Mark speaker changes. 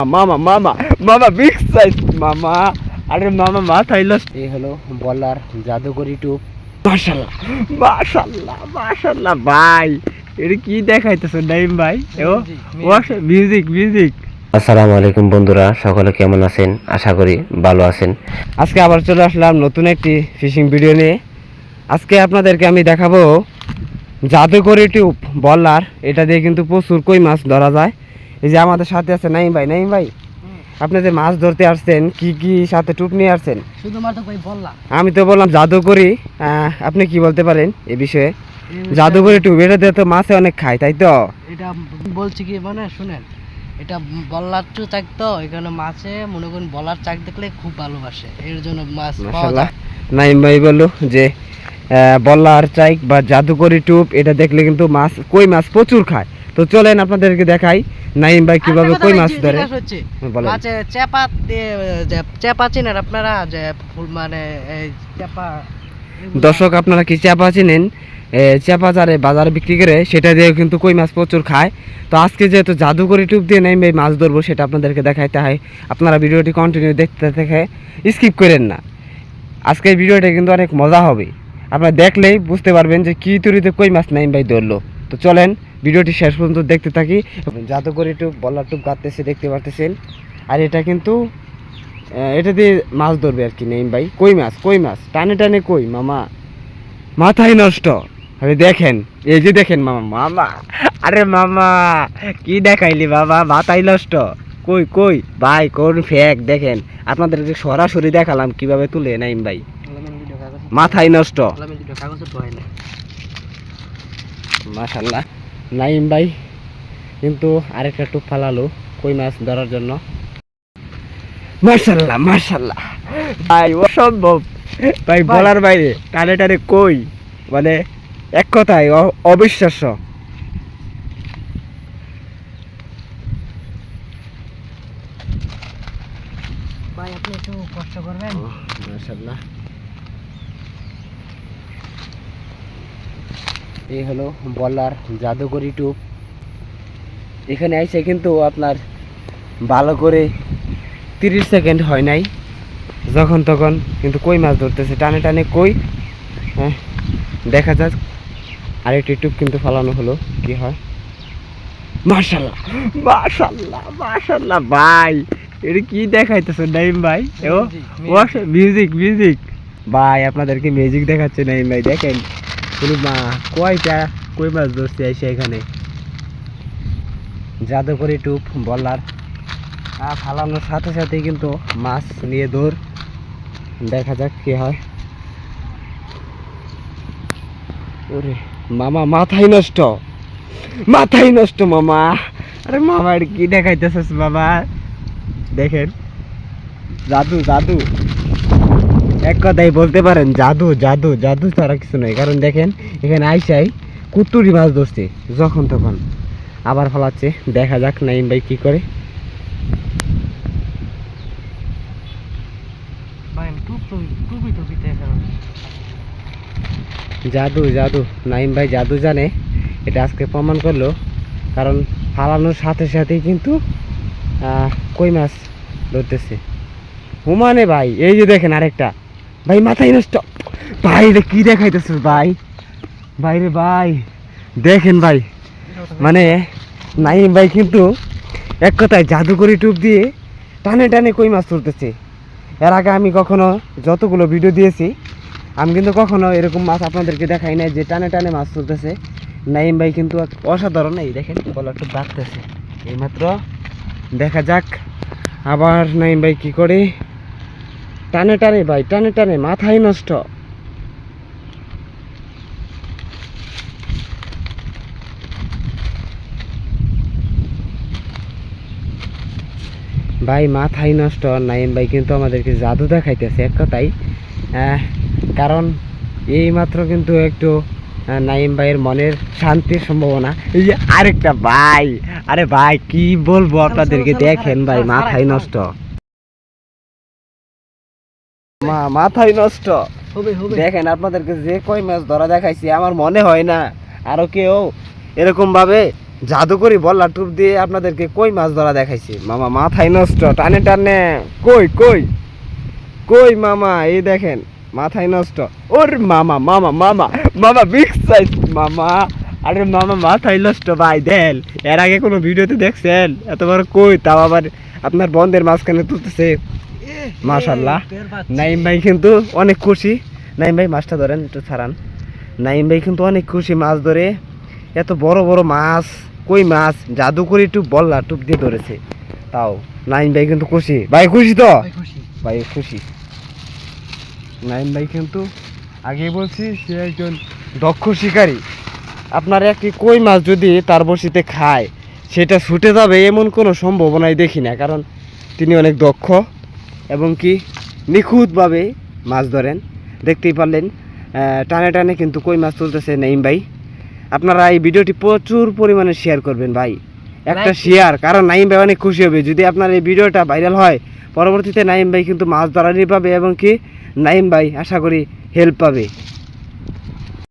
Speaker 1: মামা মামা মামা বিগ সাইজ মামা। আরে মামা মাথায় লস। এই হলো বলার জাদুকরি টুপ। মাশাআল্লাহ মাশাআল্লাহ মাশাআল্লাহ ভাই, এটা কি দেখাইতেছ নাইম ভাই? ও মিউজিক মিউজিক। আসসালামু আলাইকুম বন্ধুরা, সকলে কেমন আছেন? আশা করি ভালো আছেন। আজকে আবার চলে আসলাম নতুন একটি ফিশিং ভিডিও নিয়ে। আজকে আপনাদেরকে আমি দেখাবো জাদুকরি টিউব বলার। এটা দিয়ে কিন্তু প্রচুর কই মাছ ধরা যায়। এই যে আমাদের সাথে আছে নাইম ভাই। নাইম ভাই, আপনি যে মাছ ধরতে আসছেন কি কি সাথে টিউব নিয়ে আসছেন?
Speaker 2: শুধুমাত্র ভাই বললাম,
Speaker 1: আমি তো বললাম জাদুকরি। আপনি কি বলতে পারেন এ বিষয়ে? জাদুকরি টিউব, এটা দিয়ে তো মাছে অনেক খায়, তাই তো?
Speaker 2: এটা বলছি কি মানে শুনেন, এটা বলার টু চাক, তো এখানে মাছে মনে করেন বলার চাক দেখলে খুব ভালোবাসে, এর জন্য মাছ পাওয়া যায়।
Speaker 1: নাইম ভাই বললো যে বলার চাইক বা জাদুকরি টিউব এটা দেখলে কিন্তু মাছ, কই মাছ প্রচুর খায়। তো চলেন আপনাদেরকে দেখাই নাইম ভাই কিভাবে কই মাছ ধরে।
Speaker 2: মাছে চেপা চেপা চিনেন আপনারা? যে মানে চেপা,
Speaker 1: দর্শক আপনারা কি চেপা চিনেন? চেপা যারে বাজারে বিক্রি করে সেটা দিয়ে কিন্তু কই মাছ প্রচুর খায়। তো আজকে যেহেতু জাদুকরি টিউব দিয়ে নাইম ভাই মাছ ধরবো, সেটা আপনাদেরকে দেখাইতে হয়। আপনারা ভিডিওটি কন্টিনিউ দেখতে দেখে স্কিপ করেন না। আজকের ভিডিওটা কিন্তু অনেক মজা হবে, আপনারা দেখলেই বুঝতে পারবেন যে কী তরিতে কই মাছ নাইম ভাই ধরলো। তো চলেন ভিডিওটি শেষ পর্যন্ত দেখতে থাকি। জাদুকরি টিউব বলার টিউব কাটতেছে, দেখতে পারতেছেন। আর এটা কিন্তু এটা দিয়ে মাছ ধরবে আর কি নাইম ভাই। কই মাছ, কই মাছ টানে টানে কই মামা, মাথায় নষ্ট। আরে দেখেন, এই যে দেখেন মামা মামা। আরে মামা কি দেখাইলি বাবা, মাথায় নষ্ট। কই কই ভাই, কোন ফেক দেখেন। আপনাদেরকে সরাসরি দেখালাম কিভাবে তুলে নাইম ভাই, মাথায় নষ্ট। মাশাআল্লাহ, নাইম ভাই কিন্তু আরেকটা টুপ ফালালো কই মাছ ধরার জন্য। মাশাআল্লাহ মাশাআল্লাহ ভাই, অসম্ভব ভাই, বলার বাইরে টানে টানে কই, মানে এক কথায় অবিশ্বাস্য।
Speaker 2: ভাই আপনি একটু কষ্ট করবেন।
Speaker 1: মাশাআল্লাহ, এই হলো বলার জাদুকরি টিউব। এখানে আইসে কিন্তু আপনার ভালো করে 30 সেকেন্ড হয় নাই, যখন তখন কিন্তু কই মাছ ধরতেছে টানে টানে কই। হ্যাঁ দেখা যাক, আরেকটি টিউব কিন্তু ফালানো হলো, কি হয়। মাশাআল্লাহ মাশাআল্লাহ মাশাআল্লাহ ভাই, এটা কি দেখাইতেছে নাইম ভাই? ও মিউজিক মিউজিক ভাই, আপনাদেরকে মিউজিক দেখাচ্ছে নাইম ভাই। দেখেন মা কয়টা কই মাছ ধরছে এসে এখানে। জাদুকরি টিউব বলার ফালানোর সাথে সাথে কিন্তু মাছ নিয়ে দৌড়। দেখা যাক কি হয়। ওরে মামা মাথায় নষ্ট, মাথায় নষ্ট মামা। আরে মামা এটা কি দেখাইতেছিস বাবা? দেখেন জাদু জাদু, এক কথাই বলতে পারেন জাদু জাদু, জাদু ছাড়া কিছু নয়। কারণ দেখেন এখানে আইসাই কুতুরি মাছ ধরছে যখন তখন, আবার ফলাচ্ছে। দেখা যাক নাইম ভাই কি করে। জাদু জাদু, নাইম ভাই জাদু জানে, এটা আজকে প্রমাণ করলো। কারণ ফালানোর সাথে সাথেই কিন্তু কই মাছ ধরতেছে হুমানে ভাই। এই যে দেখেন আরেকটা ভাই, মাথায় নষ্ট ভাই, এটা কি দেখাইতেছে ভাই? ভাই রে ভাই দেখেন ভাই, মানে নাইম ভাই কিন্তু এক কথায় জাদুকরি টিউব দিয়ে টানে টানে কই মাছ ধরতেছে। এর আগে আমি কখনো যতগুলো ভিডিও দিয়েছি, আমি কিন্তু কখনো এরকম মাছ আপনাদেরকে দেখাই নাই যে টানে টানে মাছ ধরতেছে। নাইম ভাই কিন্তু অসাধারণ। এই দেখেন বলার টিউব ডাকতেছে এইমাত্র, দেখা যাক আবার নাইম ভাই কি করে। টানে টানে ভাই, টানে টানে, মাথায় নষ্ট। ভাই মাথায় নষ্ট। নাইম ভাই কিন্তু আমাদেরকে জাদু দেখাইতেছে এক কথাই। কারণ এই মাত্র কিন্তু একটু নাইম ভাইয়ের মনের শান্তির সম্ভাবনা। এই যে আরেকটা ভাই, আরে ভাই কি বলবো আপনাদেরকে, দেখেন ভাই মাথায় নষ্ট, মাথায় নষ্ট। দেখেন আপনাদেরকে যে কই মাছ ধরা দেখাইছি, আমার মনে হয় না আরো কেউ এরকম ভাবে জাদুকরি বল্লা টুপ দিয়ে আপনাদেরকে কই মাছ ধরা দেখাইছি। মামা মাথায় নষ্ট, টানে টানে কই কই কই মামা, এই দেখেন মাথায় নষ্ট। ওর মামা মামা মামা মামা বিগ সাইজ মামা, আরে মামা মাথায় নষ্ট ভাই দেন। এর আগে কোনো ভিডিওতে দেখছেন এত বড় কই, তাও আবার আপনার বন্ধের মাঝখানে তুলতেছে। মাশাআল্লাহ, নাইম ভাই কিন্তু অনেক খুশি। নাইম ভাই মাছটা ধরেন, একটু ছাড়ান। নাইম ভাই কিন্তু অনেক খুশি মাছ ধরে, এত বড় বড় মাছ, কই মাছ জাদুকরি টুপ বল্লা টুপ দিয়ে ধরেছে। তাও নাইম ভাই কিন্তু খুশি। ভাই খুশি তো? ভাই খুশি। নাইম ভাই কিন্তু আগে বলছি সে একজন দক্ষ শিকারী। আপনার একটি কই মাছ যদি তার বড়শিতে খায় সেটা ছুটে যাবে এমন কোনো সম্ভাবনাই দেখি না, কারণ তিনি অনেক দক্ষ এবং কি নিখুঁতভাবে মাছ ধরেন। দেখতেই পারলেন টানে টানে কিন্তু কই মাছ তুলতেছে নাইম ভাই। আপনারা এই ভিডিওটি প্রচুর পরিমাণে শেয়ার করবেন ভাই, একটা শেয়ার, কারণ নাইম ভাই অনেক খুশি হবে যদি আপনার এই ভিডিওটা ভাইরাল হয়। পরবর্তীতে নাইম ভাই কিন্তু মাছ ধরারই পাবে এবং কি নাইম ভাই আশা করি হেল্প পাবে।